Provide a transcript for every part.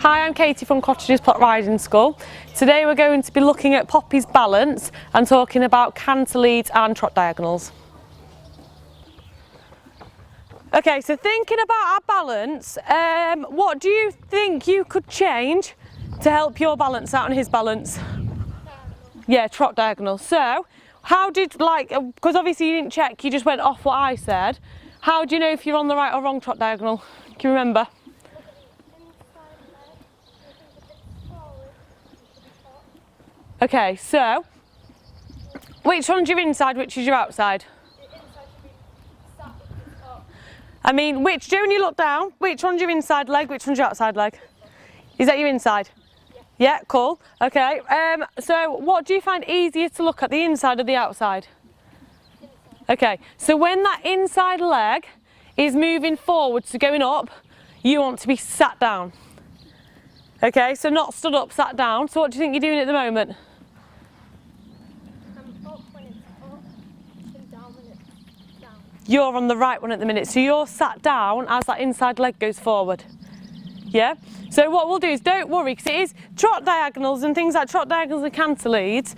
Hi, I'm Katie from Cottages Pot Riding School. Today we're going to be looking at Poppy's balance and talking about canter leads and trot diagonals. Okay, so thinking about our balance, what do you think you could change to help your balance out and his balance? Yeah, trot diagonal. So, how did, because obviously you didn't check, you just went off what I said. How do you know if you're on the right or wrong trot diagonal? Can you remember? Okay, so, which one's your inside, which is your outside? The inside should be sat up. I mean, when you look down, which one's your inside leg, which one's your outside leg? Is that your inside? Yeah, cool. Okay, so what do you find easier to look at, the inside or the outside? Inside. Okay, so when that inside leg is moving forwards, so going up, you want to be sat down. Okay, so not stood up, sat down. So what do you think you're doing at the moment? Up when it's up and down when it's down. You're on the right one at the minute, so you're sat down as that inside leg goes forward. Yeah? So what we'll do is, don't worry, because it is trot diagonals and things like trot diagonals and canter leads.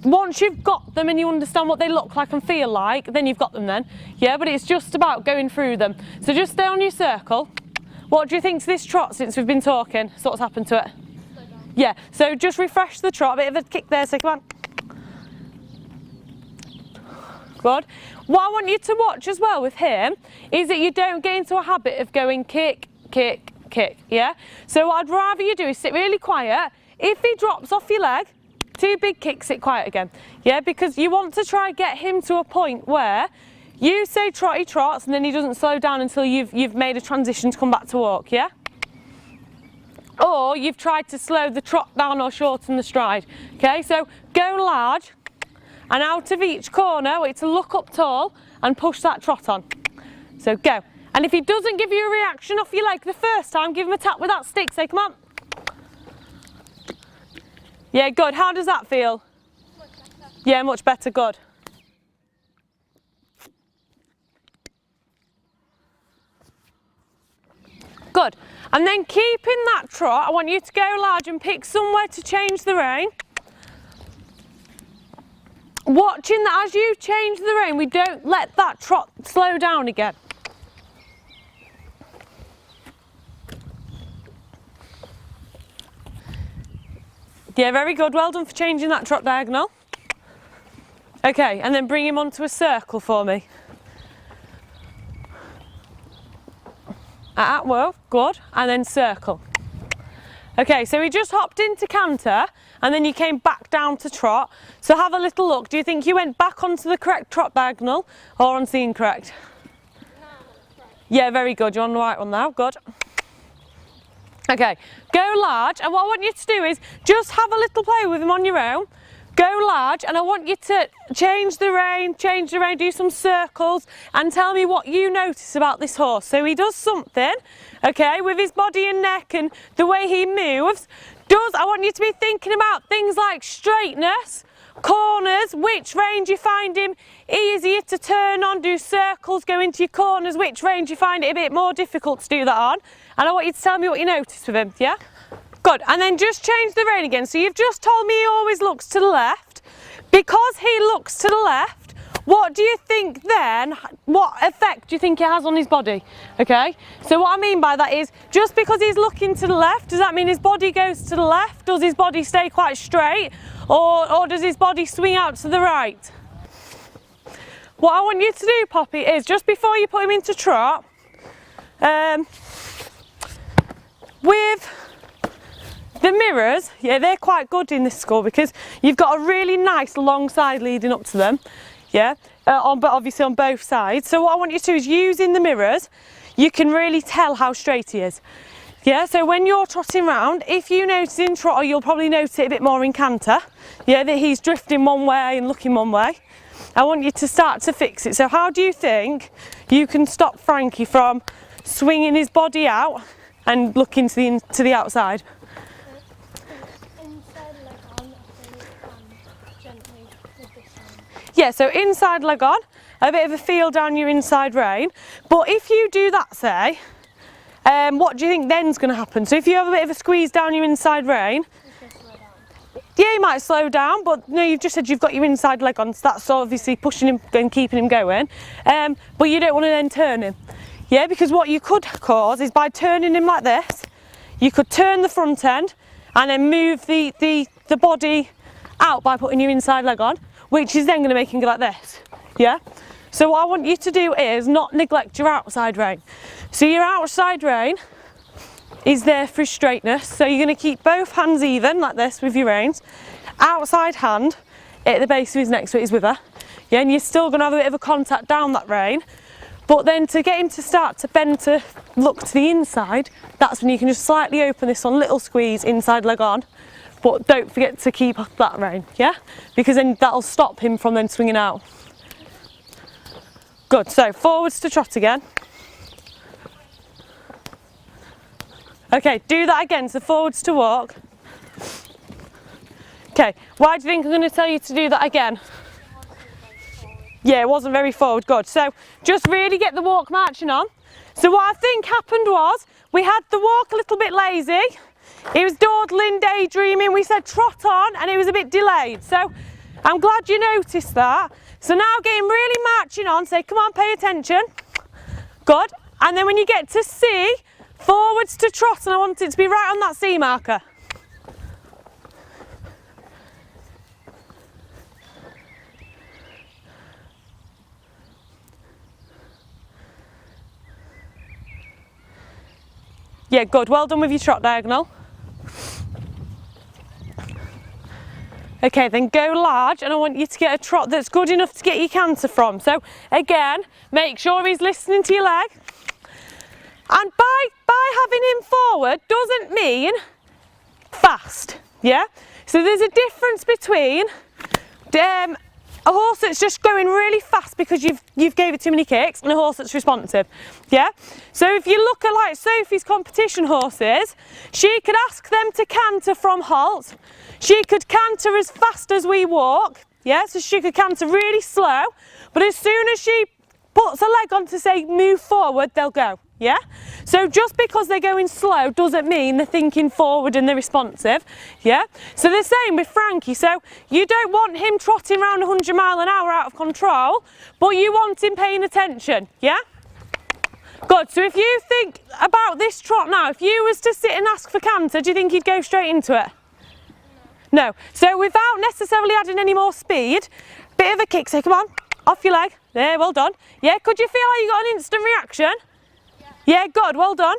Once you've got them and you understand what they look like and feel like, then you've got them then. Yeah, but it's just about going through them. So just stay on your circle. What do you think to this trot since we've been talking? So what's happened to it? Slow down. Yeah, so just refresh the trot, a bit of a kick there, so come on. Good. What I want you to watch as well with him is that you don't get into a habit of going kick, kick, kick, yeah? So what I'd rather you do is sit really quiet. If he drops off your leg, 2 big kicks, sit quiet again, yeah? Because you want to try get him to a point where you say trotty trots and then he doesn't slow down until you've made a transition to come back to walk, yeah? Or you've tried to slow the trot down or shorten the stride, okay? So go large. And out of each corner, wait to look up tall and push that trot on. So go. And if he doesn't give you a reaction off your leg the first time, give him a tap with that stick. Say, come on. Yeah, good. How does that feel? Much better. Yeah, much better. Good. Good. And then keeping that trot, I want you to go large and pick somewhere to change the rein. Watching that as you change the rein, we don't let that trot slow down again. Yeah, very good. Well done for changing that trot diagonal. Okay, and then bring him onto a circle for me. Well, good. And then circle. Okay, so we just hopped into canter and then you came back down to trot. So have a little look. Do you think you went back onto the correct trot diagonal or onto the incorrect? No, right. Yeah, very good. You're on the right one now. Good. Okay, go large. And what I want you to do is just have a little play with him on your own. Go large, and I want you to change the rein, do some circles, and tell me what you notice about this horse. So he does something, okay, with his body and neck and the way he moves. I want you to be thinking about things like straightness, corners, which range you find him easier to turn on, do circles, go into your corners, which range you find it a bit more difficult to do that on. And I want you to tell me what you notice with him, yeah? Good, and then just change the rein again. So you've just told me he always looks to the left. Because he looks to the left, what do you think then, what effect do you think it has on his body? Okay, so what I mean by that is, just because he's looking to the left, does that mean his body goes to the left? Does his body stay quite straight? Or does his body swing out to the right? What I want you to do, Poppy, is just before you put him into trot, with the mirrors, yeah, they're quite good in this school because you've got a really nice long side leading up to them, yeah, but obviously on both sides. So what I want you to do is, using the mirrors, you can really tell how straight he is. Yeah, so when you're trotting round, if you notice in trot, or you'll probably notice it a bit more in canter, yeah, that he's drifting one way and looking one way, I want you to start to fix it. So how do you think you can stop Frankie from swinging his body out and looking to the outside? Gently with this hand. Yeah, so inside leg on, a bit of a feel down your inside rein. But if you do that, say, what do you think then's going to happen? So if you have a bit of a squeeze down your inside rein, yeah, you might slow down, but no, you've just said you've got your inside leg on, so that's obviously pushing him and keeping him going. But you don't want to then turn him. Yeah, because what you could cause is by turning him like this, you could turn the front end and then move the body out by putting your inside leg on, which is then going to make him go like this. Yeah? So what I want you to do is not neglect your outside rein. So your outside rein is there for straightness. So you're going to keep both hands even like this with your reins. Outside hand at the base of his neck, so it is with her. Yeah, and you're still going to have a bit of a contact down that rein. But then to get him to start to bend to look to the inside, that's when you can just slightly open this one, little squeeze, inside leg on. But don't forget to keep that rein, yeah? Because then that'll stop him from then swinging out. Good, so forwards to trot again. Okay, do that again, so forwards to walk. Okay, why do you think I'm going to tell you to do that again? Yeah, it wasn't very forward, good. So just really get the walk marching on. So what I think happened was, we had the walk a little bit lazy. He was dawdling, daydreaming, we said trot on, and it was a bit delayed. So I'm glad you noticed that. So now get him really marching on, say come on, pay attention. Good, and then when you get to C, forwards to trot, and I want it to be right on that C marker. Yeah, good, well done with your trot diagonal. Okay, then go large, and I want you to get a trot that's good enough to get your canter from. So again, make sure he's listening to your leg. And by having him forward doesn't mean fast, yeah? So there's a difference between a horse that's just going really fast because you've gave it too many kicks, and a horse that's responsive, yeah? So if you look at like Sophie's competition horses, she could ask them to canter from halt. She could canter as fast as we walk, yeah? So she could canter really slow, but as soon as she puts a leg on to say move forward, they'll go, yeah? So just because they're going slow doesn't mean they're thinking forward and they're responsive, yeah? So the same with Frankie. So you don't want him trotting around 100 miles an hour out of control, but you want him paying attention, yeah? Good, so if you think about this trot now, if you was to sit and ask for canter, do you think he'd go straight into it? No. So without necessarily adding any more speed, bit of a kick, say come on, off your leg, there, well done. Yeah, could you feel like you got an instant reaction? Yeah, good, well done.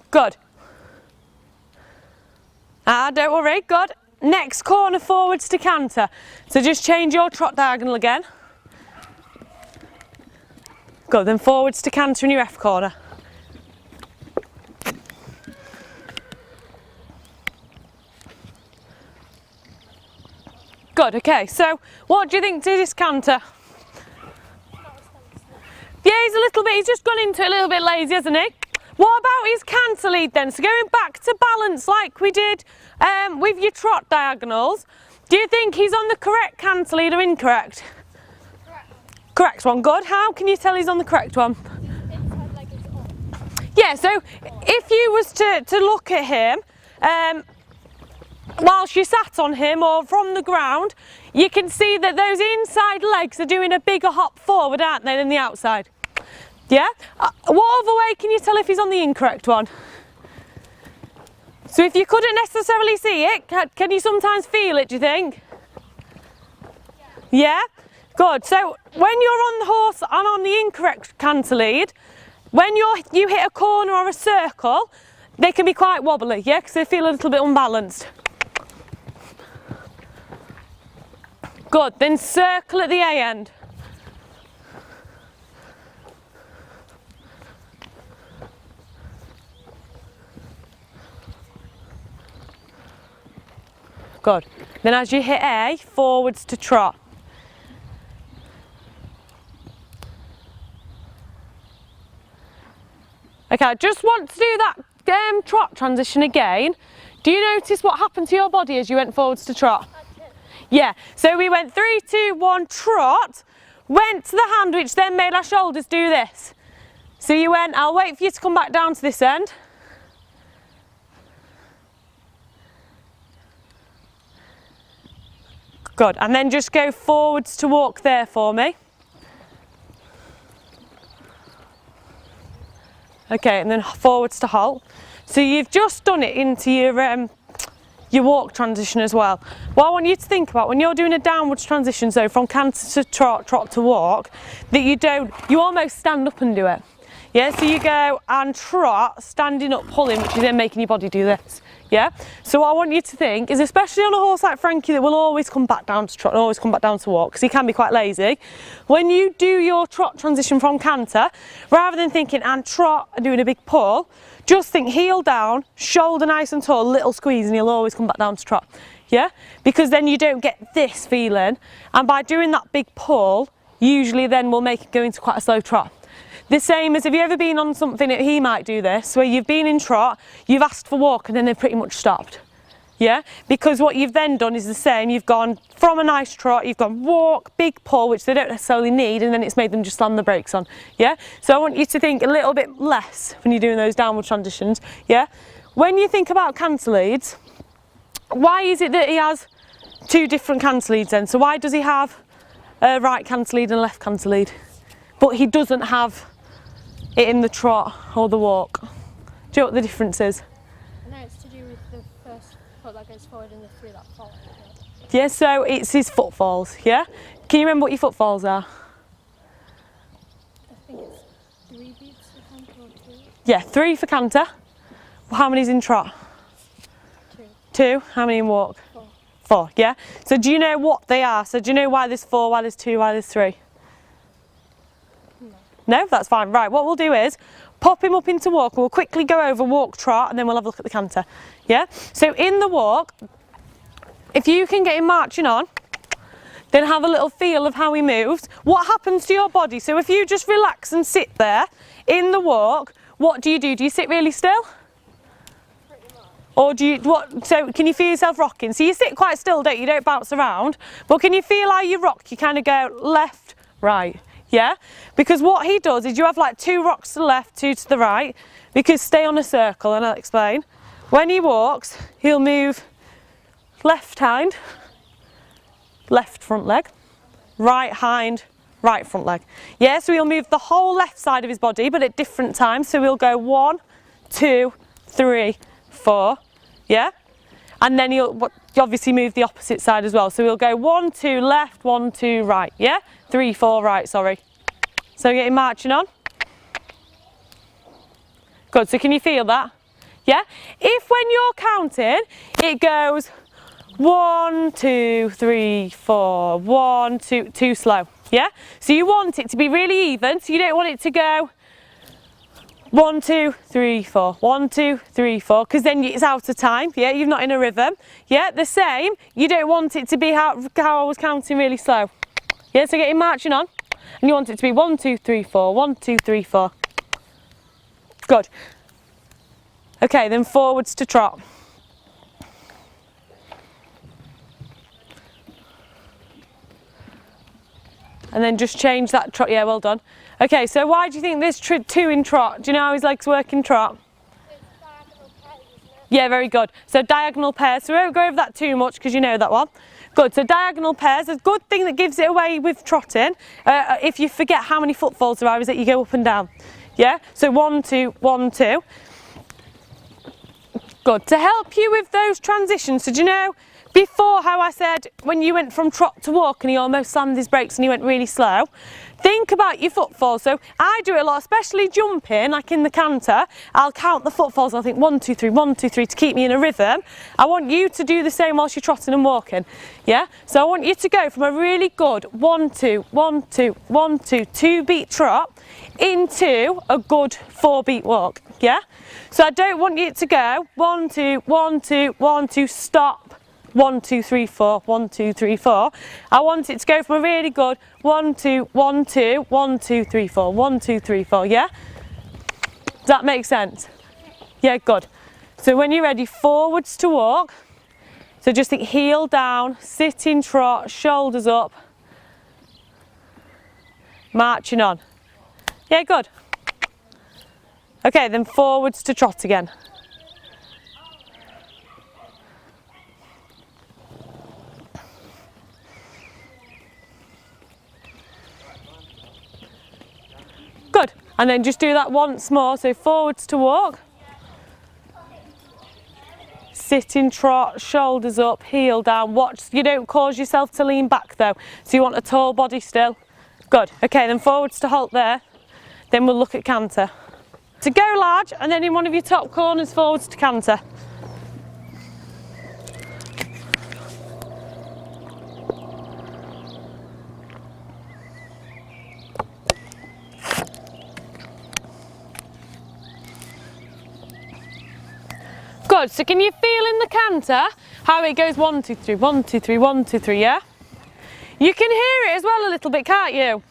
Good. Don't worry, good. Next corner forwards to canter. So just change your trot diagonal again. Good, then forwards to canter in your F corner. Good, okay, so what do you think to this canter? Yeah, he's just gone into it a little bit lazy, hasn't he? What about his canter lead then? So going back to balance like we did with your trot diagonals, do you think he's on the correct canter lead or incorrect? Correct. Correct one, good. How can you tell he's on the correct one? Inside leg is up. Yeah, so if you was to look at him, whilst you sat on him or from the ground, you can see that those inside legs are doing a bigger hop forward, aren't they, than the outside? Yeah? What other way can you tell if he's on the incorrect one? So if you couldn't necessarily see it, can you sometimes feel it, do you think? Yeah? Good. So when you're on the horse and on the incorrect canter lead, when you hit a corner or a circle, they can be quite wobbly, yeah, because they feel a little bit unbalanced. Good, then circle at the A end. Good. Then as you hit A, forwards to trot. Okay, I just want to do that trot transition again. Do you notice what happened to your body as you went forwards to trot? Yeah, so we went 3, 2, 1, trot, went to the hand, which then made our shoulders do this. So you went, I'll wait for you to come back down to this end. Good, and then just go forwards to walk there for me. Okay, and then forwards to halt. So you've just done it into your walk transition as well. What I want you to think about when you're doing a downwards transition, so from canter to trot, trot to walk, that you almost stand up and do it. Yeah, so you go and trot, standing up, pulling, which is then making your body do this. Yeah, so what I want you to think is, especially on a horse like Frankie that will always come back down to trot and always come back down to walk, because he can be quite lazy, when you do your trot transition from canter, rather than thinking and trot and doing a big pull, just think heel down, shoulder nice and tall, little squeeze, and he'll always come back down to trot. Yeah, because then you don't get this feeling, and by doing that big pull, usually then we'll make it go into quite a slow trot. The same as, have you ever been on something that he might do this, where you've been in trot, you've asked for walk and then they've pretty much stopped. Yeah, because what you've then done is the same, you've gone from a nice trot, you've gone walk, big pull, which they don't necessarily need, and then it's made them just slam the brakes on. Yeah, so I want you to think a little bit less when you're doing those downward transitions. Yeah, when you think about canter leads, why is it that he has two different canter leads then? So why does he have a right canter lead and a left canter lead, but he doesn't have it in the trot or the walk? Do you know what the difference is? I know it's to do with the first foot that goes forward and the 3 that follow. Yeah, so it's his footfalls, yeah? Can you remember what your footfalls are? I think it's 3 beats for canter or 2. Yeah, 3 for canter. How many's in trot? 2. 2. How many in walk? 4. 4, yeah? So do you know what they are? So do you know why there's 4, why there's 2, why there's 3? No, that's fine. Right, what we'll do is pop him up into walk. We'll quickly go over walk, trot, and then we'll have a look at the canter. Yeah? So in the walk, if you can get him marching on, then have a little feel of how he moves. What happens to your body? So if you just relax and sit there in the walk, what do? Do you sit really still? Pretty much. Or do you, so can you feel yourself rocking? So you sit quite still, don't you? You don't bounce around. But can you feel how you rock? You kind of go left, right. Yeah, because what he does is you have like 2 rocks to the left, 2 to the right, because stay on a circle, and I'll explain. When he walks, he'll move left hind, left front leg, right hind, right front leg. Yeah, so he'll move the whole left side of his body, but at different times. So we'll go 1, 2, 3, 4, yeah? And then he'll obviously move the opposite side as well. So we'll go 1, 2 left, 1, 2 right, yeah? 3, 4 right, sorry. So get him marching on. Good, so can you feel that? Yeah? If when you're counting, it goes 1, 2, 3, 4, 1, 2, too slow, yeah? So you want it to be really even, so you don't want it to go 1, 2, 3, 4, 1, 2, 3, 4, because then it's out of time, yeah? You're not in a rhythm. Yeah, the same, you don't want it to be how I was counting really slow. Yeah, so get him marching on, and you want it to be 1, 2, 3, 4, 1, 2, 3, 4. Good. Okay, then forwards to trot. And then just change that trot, yeah, well done. Okay, so why do you think there's 2 in trot? Do you know how his legs work in trot? It's diagonal pairs, isn't it? Yeah, very good. So diagonal pairs, so we won't go over that too much because you know that one. Good, so diagonal pairs, a good thing that gives it away with trotting, if you forget how many footfalls there are, is that you go up and down. Yeah, so 1, 2, 1, 2. Good, to help you with those transitions, so do you know before how I said when you went from trot to walk and he almost slammed his brakes and he went really slow? Think about your footfalls. So I do it a lot, especially jumping, like in the canter. I'll count the footfalls. I'll think 1, 2, 3, 1, 2, 3 to keep me in a rhythm. I want you to do the same whilst you're trotting and walking. Yeah. So I want you to go from a really good 1, 2, 1, 2, 1, 2, 2 beat trot into a good 4 beat walk. Yeah. So I don't want you to go 1, 2, 1, 2, 1, 2, stop. 1, 2, 3, 4, 1, 2, 3, 4. I want it to go from a really good 1, 2, 1, 2, 1, 2, 3, 4, 1, 2, 3, 4, yeah? Does that make sense? Yeah, good. So when you're ready, forwards to walk, So just think heel down, sitting trot, shoulders up, marching on. Yeah, good. Okay, then forwards to trot again. Good. And then just do that once more. So forwards to walk. Sitting trot, shoulders up, heel down. Watch you don't cause yourself to lean back though. So you want a tall body still. Good. Okay, then forwards to halt there. Then we'll look at canter. So go large and then in one of your top corners forwards to canter. Good, so can you feel in the canter how it goes 1, 2, 3, 1, 2, 3, 1, 2, 3, yeah? You can hear it as well a little bit, can't you?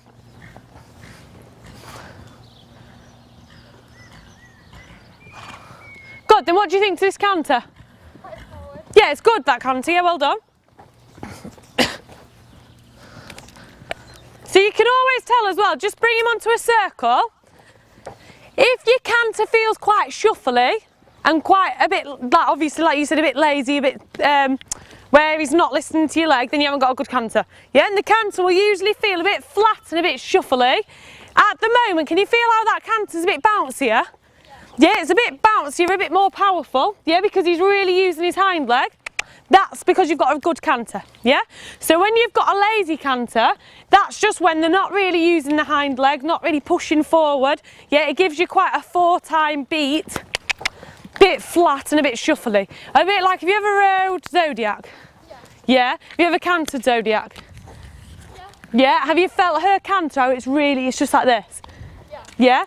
Good, then what do you think to this canter? Yeah, it's good that canter, yeah, well done. So you can always tell as well, just bring him onto a circle. If your canter feels quite shuffly, and quite a bit, like obviously like you said, a bit lazy, a bit where he's not listening to your leg, then you haven't got a good canter. Yeah, and the canter will usually feel a bit flat and a bit shuffly. At the moment, can you feel how that canter's a bit bouncier? Yeah, it's a bit bouncier, a bit more powerful. Yeah, because he's really using his hind leg. That's because you've got a good canter. Yeah, so when you've got a lazy canter, that's just when they're not really using the hind leg, not really pushing forward. Yeah, it gives you quite a 4-time beat. Bit flat and a bit shuffly. A bit like, have you ever rode Zodiac? Yeah. Yeah? Have you ever cantered Zodiac? Yeah. Yeah? Have you felt her canter? How it's just like this? Yeah. Yeah?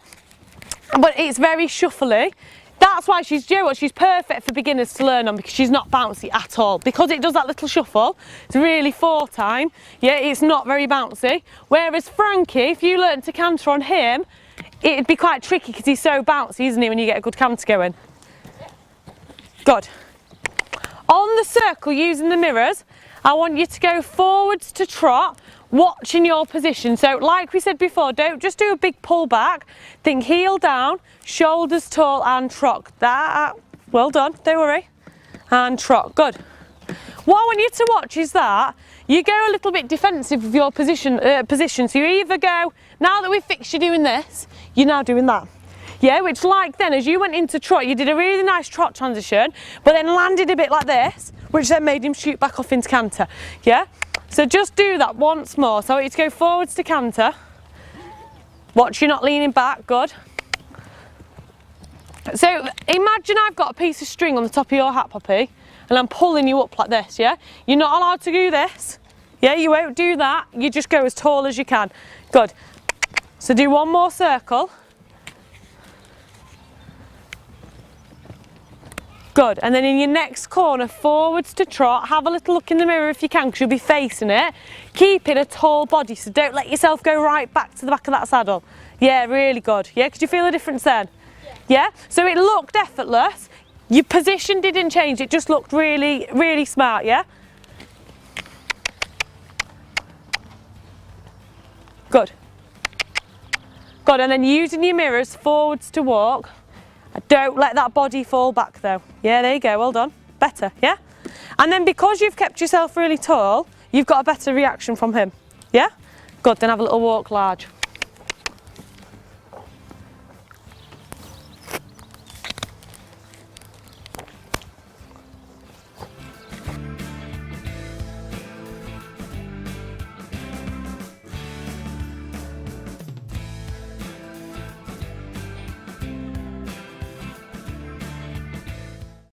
But it's very shuffly. That's why she's perfect for beginners to learn on, because she's not bouncy at all. Because it does that little shuffle, it's really 4-time. Yeah, it's not very bouncy. Whereas Frankie, if you learn to canter on him, it'd be quite tricky because he's so bouncy, isn't he, when you get a good canter going? Good. On the circle using the mirrors, I want you to go forwards to trot, watching your position. So like we said before, don't just do a big pull back. Think heel down, shoulders tall and trot. That, well done, don't worry. And trot, good. What I want you to watch is that you go a little bit defensive with your position. So you either go, now that we've fixed you doing this, you're now doing that. Yeah, which like then, as you went into trot, you did a really nice trot transition, but then landed a bit like this, which then made him shoot back off into canter. Yeah, so just do that once more. So it's go forwards to canter. Watch you not leaning back, good. So imagine I've got a piece of string on the top of your hat, Poppy, and I'm pulling you up like this, yeah? You're not allowed to do this. Yeah, you won't do that. You just go as tall as you can. Good. So do one more circle. Good, and then in your next corner, forwards to trot, have a little look in the mirror if you can, because you'll be facing it. Keeping a tall body, so don't let yourself go right back to the back of that saddle. Yeah, really good. Yeah, could you feel the difference then? Yeah? So it looked effortless. Your position didn't change, it just looked really, really smart, yeah? Good. Good, and then using your mirrors, forwards to walk. Don't let that body fall back though. Yeah, there you go, well done. Better, yeah? And then because you've kept yourself really tall, you've got a better reaction from him. Yeah? Good, then have a little walk large.